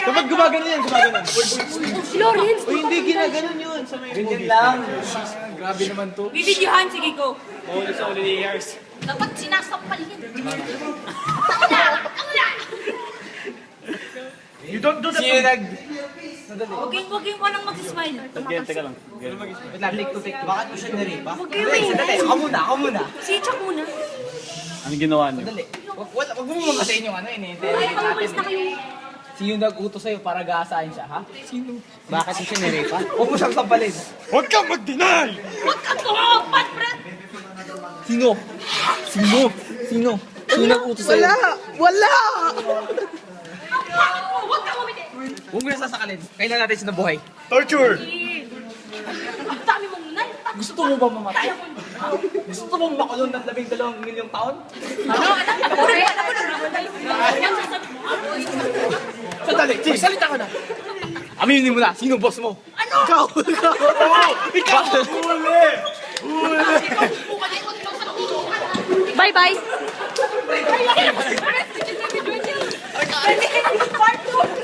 Dapat gumagano yan, gumagano. Si Lawrence! Uy, hindi ginaganon yun sa may Ganyan lang. Grabe naman to. Bibidyohan, sige go. Holy sa holy years. Dapat sinasampal yan. You don't do that. Sino nag... Huwag yung walang mag-smile. Teka lang. Wait lang, take to. Bakit mo siya naripa? Huwag kayo maingay. Sandali, ako muna. Si Chuck muna. Ano ginawa niyo? Sandali. Wag mo muna sa inyong ano, Ay, ini-interrogate umalis na natin. kayo. Sino nag-utos sa'yo para gaasahin siya, ha? Sino? Bakit siya niripa? Huwag mo siyang sampalin. Huwag kang mag-deny! Huwag kang tumapat, Brad! Sino? Sino nag-utos sa'yo? Wala! Huwag kang umiti! Huwag mo na sasakalin. Kailan natin siya nabuhay. Torture! Ang dami mong nai. Gusto mo ba mamatay? Gusto mo makulong ng 12 milyong taon? Ano? Sandali, magsalita ka na. Aminin mo na, sino boss mo? Ano? Ikaw! Ikaw! Huli! Bye-bye! Part 2!